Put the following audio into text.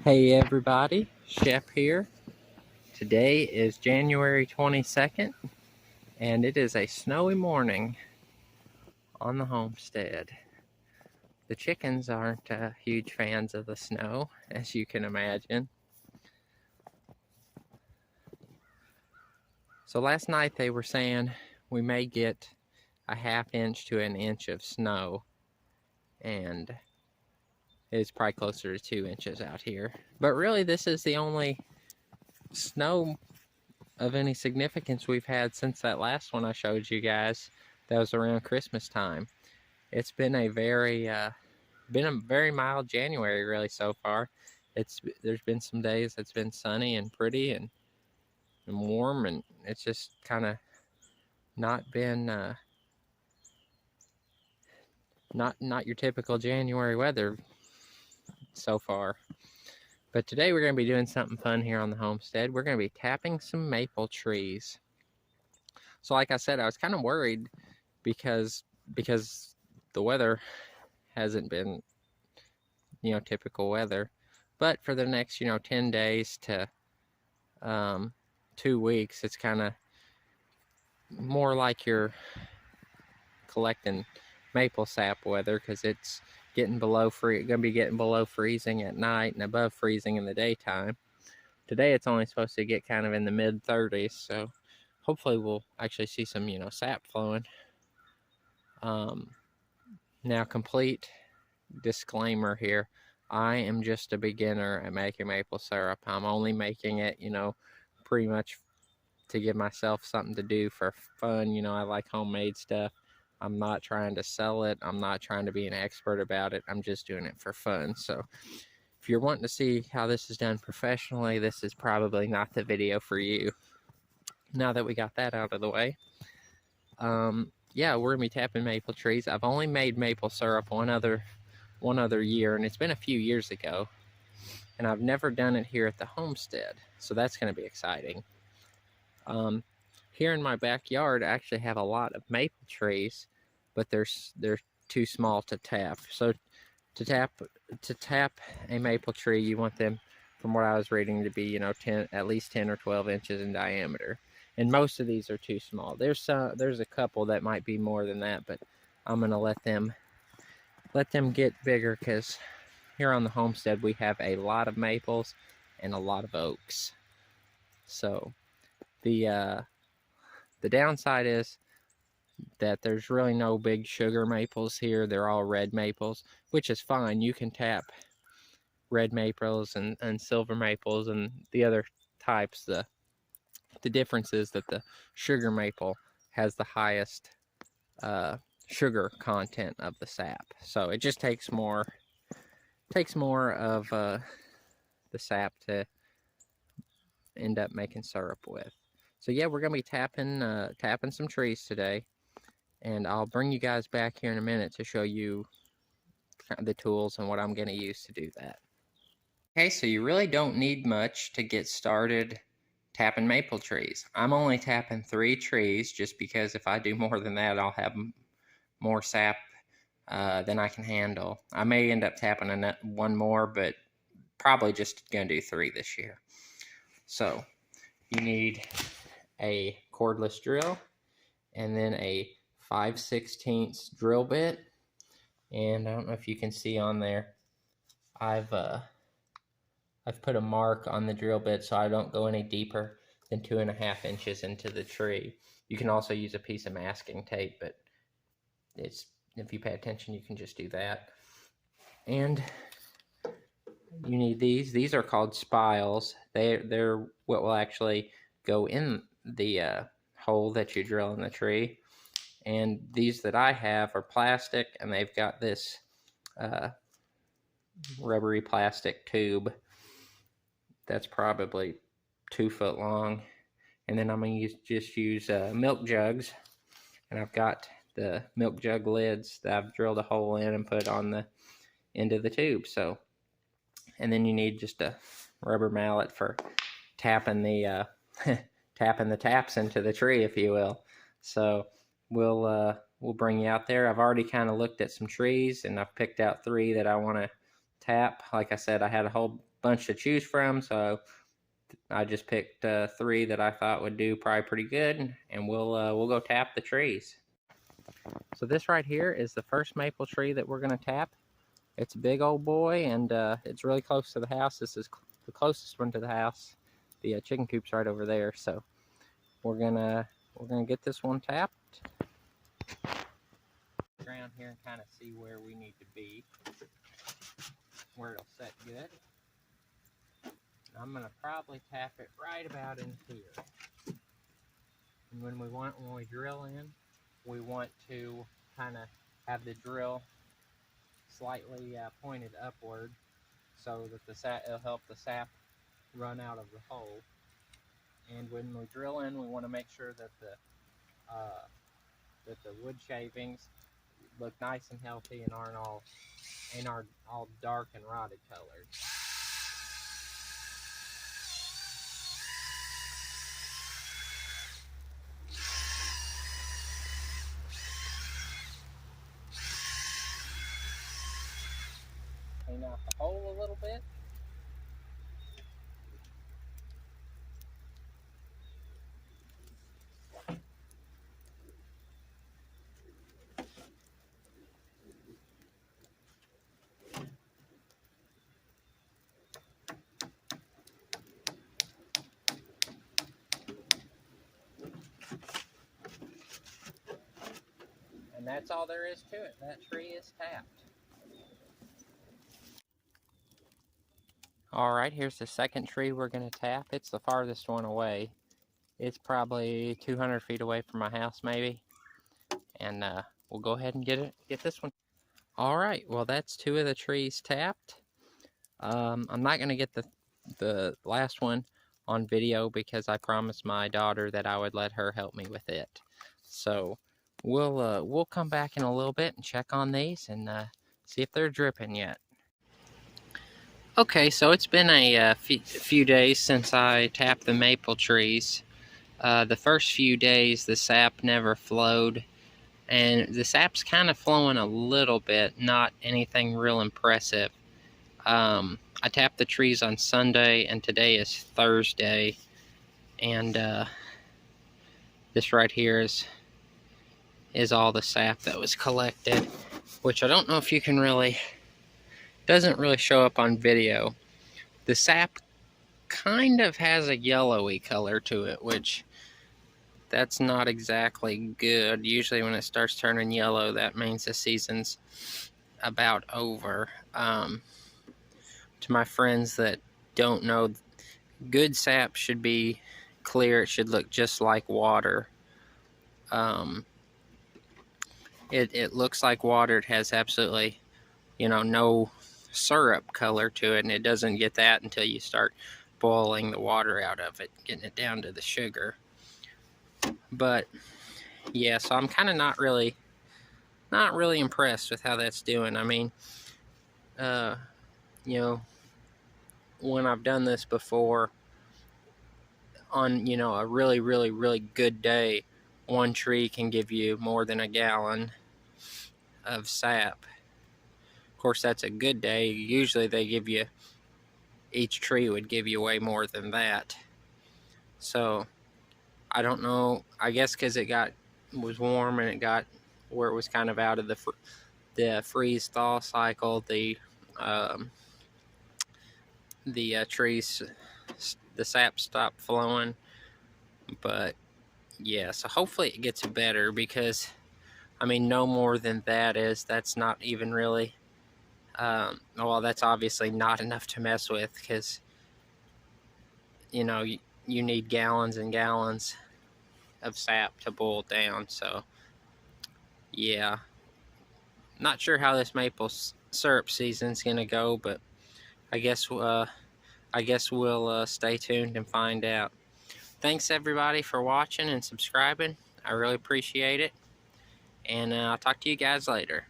Hey everybody, Shep here. Today is January 22nd and it is a snowy morning on the homestead. The chickens aren't huge fans of the snow, as you can imagine. So last night they were saying we may get a ½ inch to an inch of snow, and it's probably closer to 2 inches out here. But really this is the only snow of any significance we've had since that last one I showed you guys. That was around Christmas time. It's been a very mild January really so far. There's been some days it's been sunny and pretty and warm, and it's just kind of not been not your typical January weather so far. But today we're going to be doing something fun here on the homestead. We're going to be tapping some maple trees. So like I said, I was kind of worried because the weather hasn't been, typical weather. But for the next, 10 days to 2 weeks, it's kind of more like you're collecting maple sap weather, because it's getting going to be getting below freezing at night and above freezing in the daytime. Today it's only supposed to get kind of in the mid 30s, so hopefully we'll actually see some, sap flowing. Now, complete disclaimer here. I am just a beginner at making maple syrup. I'm only making it, pretty much to give myself something to do for fun. I like homemade stuff. I'm not trying to sell it. I'm not trying to be an expert about it. I'm just doing it for fun. So if you're wanting to see how this is done professionally, this is probably not the video for you. Now that we got that out of the way, yeah, we're gonna be tapping maple trees. I've only made maple syrup one other year, and it's been a few years ago, and I've never done it here at the homestead, so that's going to be exciting. Here in my backyard, I actually have a lot of maple trees, but they're too small to tap. So to tap a maple tree, you want them, from what I was reading, to be at least 10 or 12 inches in diameter. And most of these are too small. There's a couple that might be more than that, but I'm gonna let them get bigger, because here on the homestead we have a lot of maples and a lot of oaks. So the downside is that there's really no big sugar maples here. They're all red maples, which is fine. You can tap red maples and silver maples and the other types. The difference is that the sugar maple has the highest sugar content of the sap, so it just takes more of the sap to end up making syrup with. So yeah, we're gonna be tapping some trees today, and I'll bring you guys back here in a minute to show you the tools and what I'm gonna use to do that. Okay, so you really don't need much to get started tapping maple trees. I'm only tapping 3 trees just because if I do more than that, I'll have more sap than I can handle. I may end up tapping one more, but probably just gonna do 3 this year. So you need a cordless drill, and then a 5/16 drill bit. And I don't know if you can see on there, I've put a mark on the drill bit so I don't go any deeper than 2.5 inches into the tree. You can also use a piece of masking tape, but if you pay attention, you can just do that. And you need these. These are called spiles. They're what will actually go in the hole that you drill in the tree. And these that I have are plastic, and they've got this rubbery plastic tube that's probably 2 foot long. And then I'm going to just use milk jugs, and I've got the milk jug lids that I've drilled a hole in and put on the end of the tube. So, and then you need just a rubber mallet for tapping the tapping the taps into the tree, if you will. So we'll bring you out there. I've already kind of looked at some trees, and I've picked out 3 that I want to tap. Like I said, I had a whole bunch to choose from, so I just picked 3 that I thought would do probably pretty good, and we'll go tap the trees. So this right here is the first maple tree that we're going to tap. It's a big old boy, and it's really close to the house. This is the closest one to the house. The chicken coop's right over there, so we're gonna get this one tapped. Around here and kind of see where we need to be, where it'll set good. I'm gonna probably tap it right about in here. And when we drill in, we want to kind of have the drill slightly pointed upward, so that it'll help the sap run out of the hole. And when we drill in, we want to make sure that the wood shavings look nice and healthy and aren't all dark and rotted colored. Clean out the hole a little bit. And that's all there is to it. That tree is tapped. Alright, here's the second tree we're going to tap. It's the farthest one away. It's probably 200 feet away from my house, maybe. And we'll go ahead and get this one. Alright, well that's 2 of the trees tapped. I'm not going to get the last one on video because I promised my daughter that I would let her help me with it. So we'll come back in a little bit and check on these and see if they're dripping yet. Okay, so it's been a few days since I tapped the maple trees. The first few days the sap never flowed, and the sap's kind of flowing a little bit, not anything real impressive. I tapped the trees on Sunday, and today is Thursday, and this right here is all the sap that was collected, which I don't know if you can doesn't really show up on video. The sap kind of has a yellowy color to it, which that's not exactly good. Usually when it starts turning yellow, that means the season's about over. To my friends that don't know, good sap should be clear. It should look just like water. It looks like water. It has absolutely, no syrup color to it, and it doesn't get that until you start boiling the water out of it, getting it down to the sugar. But yeah, so I'm kind of not really impressed with how that's doing. I mean, when I've done this before on, a really, really, really good day, one tree can give you more than a gallon of sap. Of course, that's a good day. Usually each tree would give you way more than that. So I don't know, I guess because it was warm and it got where it was kind of out of the freeze thaw cycle, the trees, the sap stopped flowing. But yeah, so hopefully it gets better, because I mean, no more than that's not even really well, that's obviously not enough to mess with, because you need gallons and gallons of sap to boil down. So yeah, not sure how this maple syrup season's gonna go, but I guess we'll stay tuned and find out. Thanks everybody for watching and subscribing. I really appreciate it, and I'll talk to you guys later.